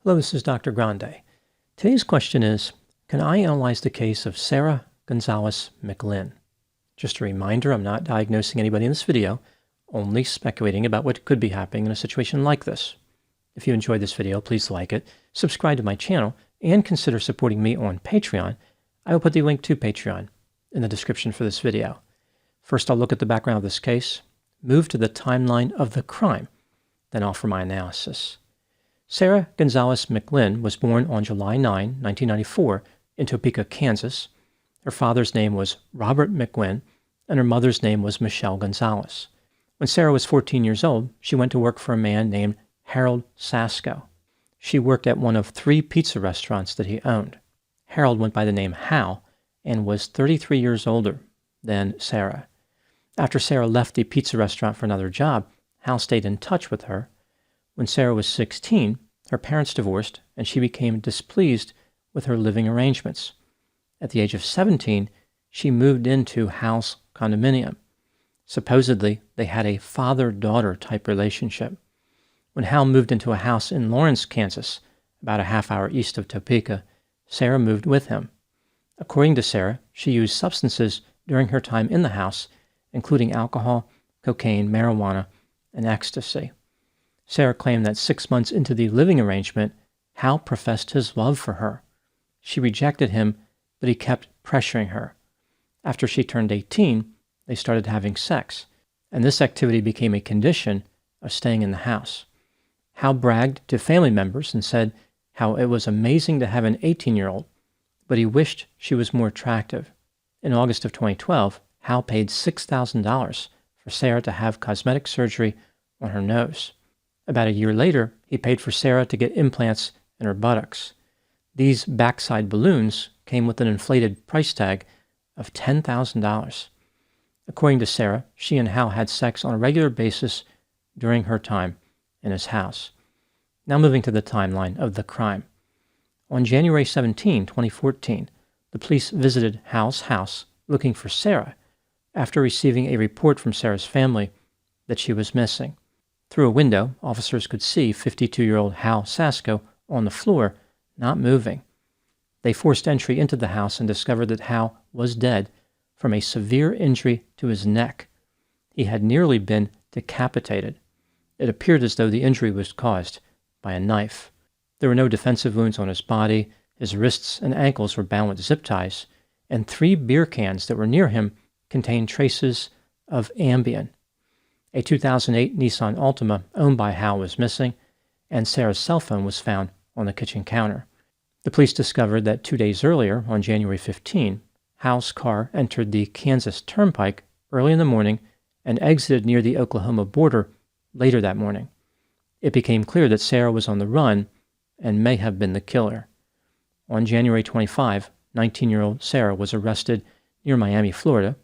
Hello, this is Dr. Grande. Today's question is, can I analyze the case of Sarah Gonzales McLinn? Just a reminder, I'm not diagnosing anybody in this video, only speculating about what could be happening in a situation like this. If you enjoyed this video, please like it, subscribe to my channel, and consider supporting me on Patreon. I will put the link to Patreon in the description for this video. First, I'll look at the background of this case, move to the timeline of the crime, then offer my analysis. Sarah Gonzales McLinn was born on July 9, 1994, in Topeka, Kansas. Her father's name was Robert McLinn, and her mother's name was Michelle Gonzales. When Sarah was 14 years old, she went to work for a man named Harold Sasko. She worked at one of 3 pizza restaurants that he owned. Harold went by the name Hal and was 33 years older than Sarah. After Sarah left the pizza restaurant for another job, Hal stayed in touch with her. When Sarah was 16, her parents divorced, and she became displeased with her living arrangements. At the age of 17, she moved into Hal's condominium. Supposedly, they had a father-daughter type relationship. When Hal moved into a house in Lawrence, Kansas, about a half-hour east of Topeka, Sarah moved with him. According to Sarah, she used substances during her time in the house, including alcohol, cocaine, marijuana, and ecstasy. Sarah claimed that 6 months into the living arrangement, Hal professed his love for her. She rejected him, but he kept pressuring her. After she turned 18, they started having sex, and this activity became a condition of staying in the house. Hal bragged to family members and said how it was amazing to have an 18-year-old, but he wished she was more attractive. In August of 2012, Hal paid $6,000 for Sarah to have cosmetic surgery on her nose. About a year later, he paid for Sarah to get implants in her buttocks. These backside balloons came with an inflated price tag of $10,000. According to Sarah, she and Hal had sex on a regular basis during her time in his house. Now moving to the timeline of the crime. On January 17, 2014, the police visited Hal's house looking for Sarah after receiving a report from Sarah's family that she was missing. Through a window, officers could see 52-year-old Hal Sasko on the floor, not moving. They forced entry into the house and discovered that Hal was dead from a severe injury to his neck. He had nearly been decapitated. It appeared as though the injury was caused by a knife. There were no defensive wounds on his body, his wrists and ankles were bound with zip ties, and 3 beer cans that were near him contained traces of Ambien. A 2008 Nissan Altima owned by Hal was missing, and Sarah's cell phone was found on the kitchen counter. The police discovered that 2 days earlier, on January 15, Hal's car entered the Kansas Turnpike early in the morning and exited near the Oklahoma border later that morning. It became clear that Sarah was on the run and may have been the killer. On January 25, 19-year-old Sarah was arrested near Miami, Florida.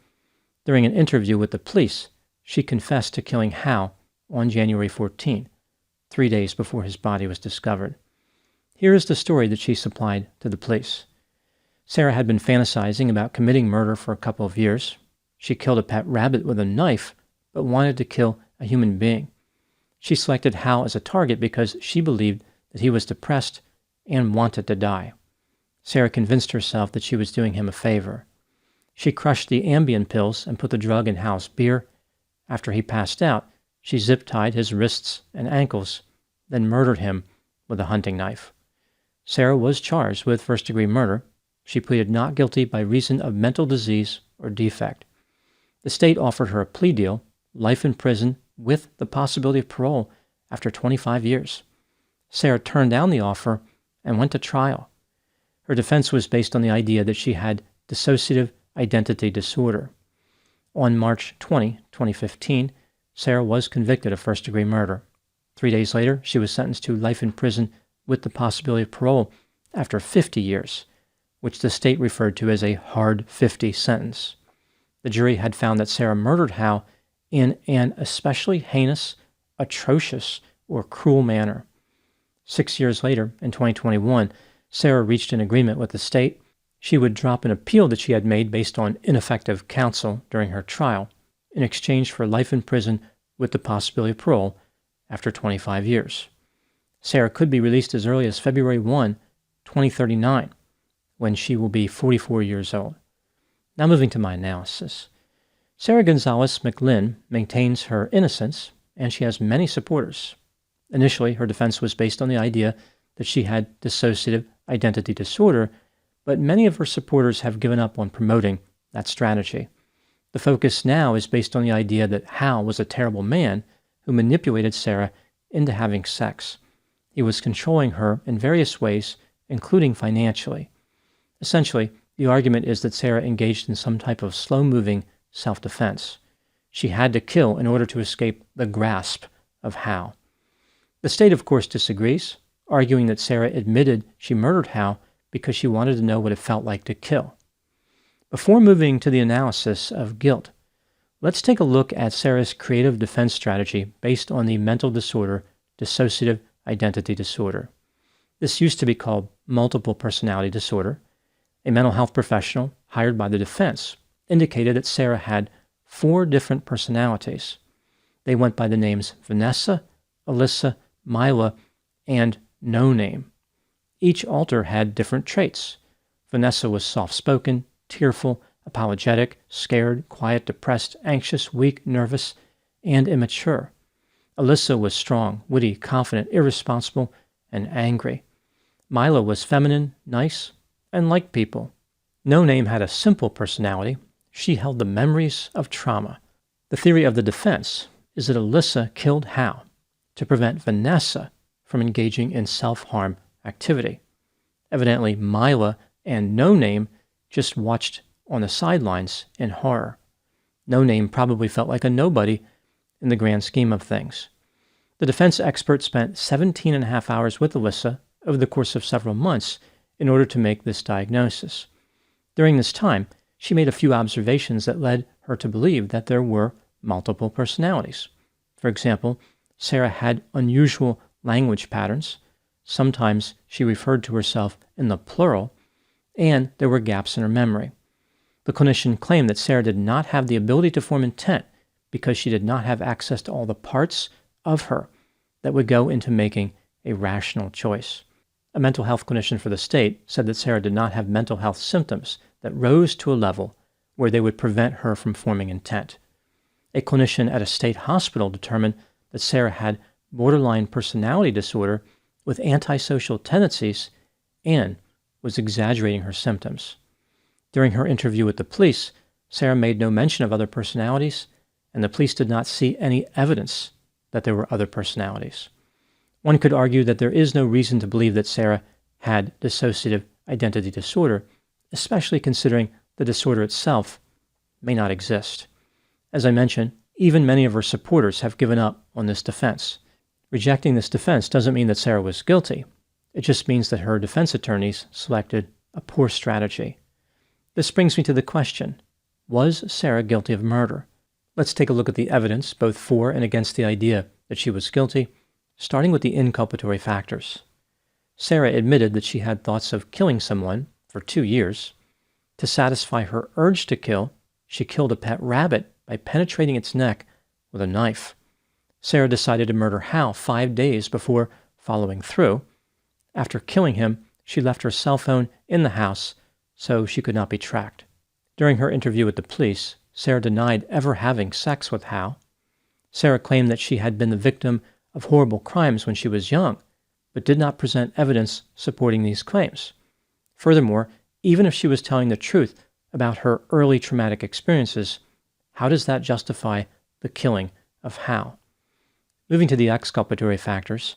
During an interview with the police, she confessed to killing Hal on January 14, 3 days before his body was discovered. Here is the story that she supplied to the police. Sarah had been fantasizing about committing murder for a couple of years. She killed a pet rabbit with a knife, but wanted to kill a human being. She selected Hal as a target because she believed that he was depressed and wanted to die. Sarah convinced herself that she was doing him a favor. She crushed the Ambien pills and put the drug in Hal's beer. After he passed out, she zip-tied his wrists and ankles, then murdered him with a hunting knife. Sarah was charged with first-degree murder. She pleaded not guilty by reason of mental disease or defect. The state offered her a plea deal, life in prison with the possibility of parole after 25 years. Sarah turned down the offer and went to trial. Her defense was based on the idea that she had dissociative identity disorder. On March 20, 2015, Sarah was convicted of first-degree murder. 3 days later, she was sentenced to life in prison with the possibility of parole after 50 years, which the state referred to as a hard 50 sentence. The jury had found that Sarah murdered Hal in an especially heinous, atrocious, or cruel manner. 6 years later, in 2021, Sarah reached an agreement with the state. She would drop an appeal that she had made based on ineffective counsel during her trial in exchange for life in prison with the possibility of parole after 25 years. Sarah could be released as early as February 1, 2039, when she will be 44 years old. Now moving to my analysis. Sarah Gonzales McLinn maintains her innocence, and she has many supporters. Initially, her defense was based on the idea that she had dissociative identity disorder, but many of her supporters have given up on promoting that strategy. The focus now is based on the idea that Hal was a terrible man who manipulated Sarah into having sex. He was controlling her in various ways, including financially. Essentially, the argument is that Sarah engaged in some type of slow-moving self-defense. She had to kill in order to escape the grasp of Hal. The state, of course, disagrees, arguing that Sarah admitted she murdered Hal because she wanted to know what it felt like to kill. Before moving to the analysis of guilt, let's take a look at Sarah's creative defense strategy based on the mental disorder dissociative identity disorder. This used to be called multiple personality disorder. A mental health professional hired by the defense indicated that Sarah had 4 different personalities. They went by the names Vanessa, Alyssa, Mila, and No Name. Each alter had different traits. Vanessa was soft-spoken, tearful, apologetic, scared, quiet, depressed, anxious, weak, nervous, and immature. Alyssa was strong, witty, confident, irresponsible, and angry. Mila was feminine, nice, and liked people. No Name had a simple personality. She held the memories of trauma. The theory of the defense is that Alyssa killed Hal to prevent Vanessa from engaging in self-harm activity. Evidently, Mila and No Name just watched on the sidelines in horror. No Name probably felt like a nobody in the grand scheme of things. The defense expert spent 17 and a half hours with Alyssa over the course of several months in order to make this diagnosis. During this time, she made a few observations that led her to believe that there were multiple personalities. For example, Sarah had unusual language patterns. Sometimes she referred to herself in the plural, and there were gaps in her memory. The clinician claimed that Sarah did not have the ability to form intent because she did not have access to all the parts of her that would go into making a rational choice. A mental health clinician for the state said that Sarah did not have mental health symptoms that rose to a level where they would prevent her from forming intent. A clinician at a state hospital determined that Sarah had borderline personality disorder with antisocial tendencies and was exaggerating her symptoms. During her interview with the police, Sarah made no mention of other personalities, and the police did not see any evidence that there were other personalities. One could argue that there is no reason to believe that Sarah had dissociative identity disorder, especially considering the disorder itself may not exist. As I mentioned, even many of her supporters have given up on this defense. Rejecting this defense doesn't mean that Sarah was guilty. It just means that her defense attorneys selected a poor strategy. This brings me to the question, was Sarah guilty of murder? Let's take a look at the evidence, both for and against the idea that she was guilty, starting with the inculpatory factors. Sarah admitted that she had thoughts of killing someone for 2 years. To satisfy her urge to kill, she killed a pet rabbit by penetrating its neck with a knife. Sarah decided to murder Hal 5 days before following through. After killing him, she left her cell phone in the house so she could not be tracked. During her interview with the police, Sarah denied ever having sex with Hal. Sarah claimed that she had been the victim of horrible crimes when she was young, but did not present evidence supporting these claims. Furthermore, even if she was telling the truth about her early traumatic experiences, how does that justify the killing of Hal? Moving to the exculpatory factors,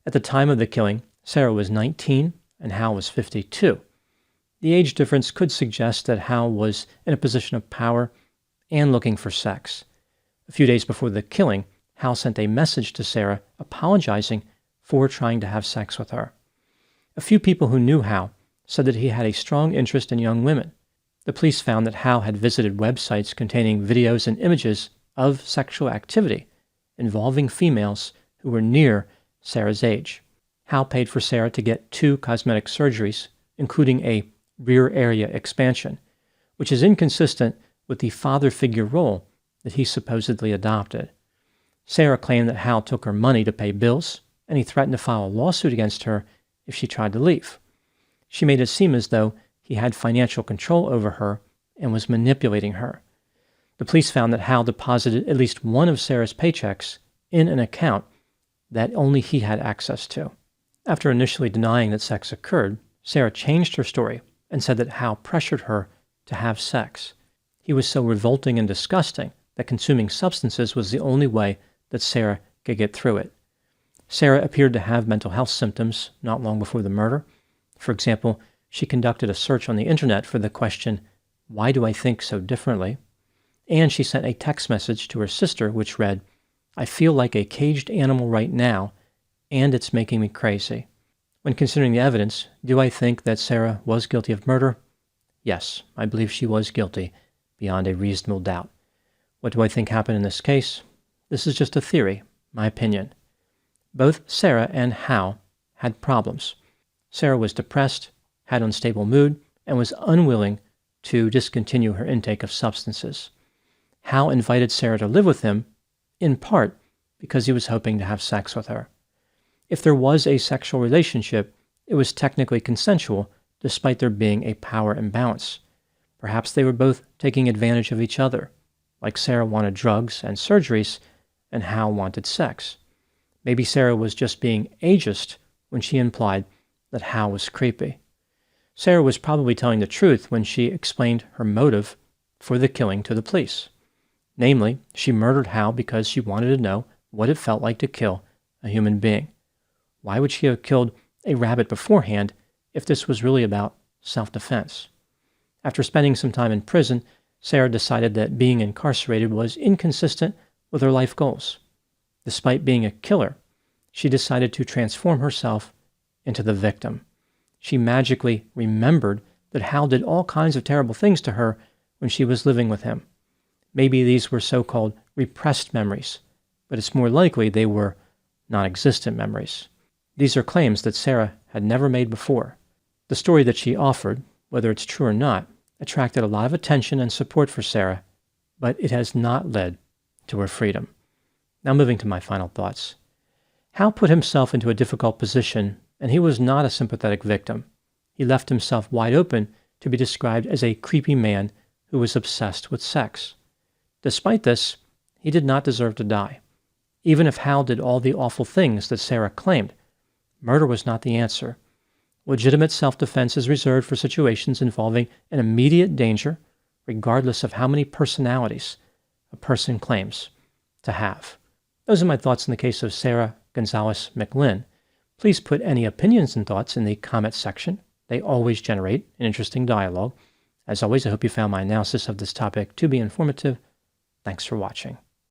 at the time of the killing, Sarah was 19 and Hal was 52. The age difference could suggest that Hal was in a position of power and looking for sex. A few days before the killing, Hal sent a message to Sarah apologizing for trying to have sex with her. A few people who knew Hal said that he had a strong interest in young women. The police found that Hal had visited websites containing videos and images of sexual activity involving females who were near Sarah's age. Hal paid for Sarah to get 2 cosmetic surgeries, including a rear area expansion, which is inconsistent with the father figure role that he supposedly adopted. Sarah claimed that Hal took her money to pay bills and he threatened to file a lawsuit against her if she tried to leave. She made it seem as though he had financial control over her and was manipulating her. The police found that Hal deposited at least one of Sarah's paychecks in an account that only he had access to. After initially denying that sex occurred, Sarah changed her story and said that Hal pressured her to have sex. He was so revolting and disgusting that consuming substances was the only way that Sarah could get through it. Sarah appeared to have mental health symptoms not long before the murder. For example, she conducted a search on the internet for the question, "Why do I think so differently?" And she sent a text message to her sister which read, "I feel like a caged animal right now, and it's making me crazy." When considering the evidence, do I think that Sarah was guilty of murder? Yes, I believe she was guilty, beyond a reasonable doubt. What do I think happened in this case? This is just a theory, my opinion. Both Sarah and Hal had problems. Sarah was depressed, had unstable mood, and was unwilling to discontinue her intake of substances. Hal invited Sarah to live with him, in part because he was hoping to have sex with her. If there was a sexual relationship, it was technically consensual, despite there being a power imbalance. Perhaps they were both taking advantage of each other, like Sarah wanted drugs and surgeries, and Hal wanted sex. Maybe Sarah was just being ageist when she implied that Hal was creepy. Sarah was probably telling the truth when she explained her motive for the killing to the police. Namely, she murdered Hal because she wanted to know what it felt like to kill a human being. Why would she have killed a rabbit beforehand if this was really about self-defense? After spending some time in prison, Sarah decided that being incarcerated was inconsistent with her life goals. Despite being a killer, she decided to transform herself into the victim. She magically remembered that Hal did all kinds of terrible things to her when she was living with him. Maybe these were so-called repressed memories, but it's more likely they were non-existent memories. These are claims that Sarah had never made before. The story that she offered, whether it's true or not, attracted a lot of attention and support for Sarah, but it has not led to her freedom. Now moving to my final thoughts. Hal put himself into a difficult position, and he was not a sympathetic victim. He left himself wide open to be described as a creepy man who was obsessed with sex. Despite this, he did not deserve to die. Even if Hal did all the awful things that Sarah claimed, murder was not the answer. Legitimate self-defense is reserved for situations involving an immediate danger, regardless of how many personalities a person claims to have. Those are my thoughts in the case of Sarah Gonzales McLinn. Please put any opinions and thoughts in the comment section. They always generate an interesting dialogue. As always, I hope you found my analysis of this topic to be informative. Thanks for watching.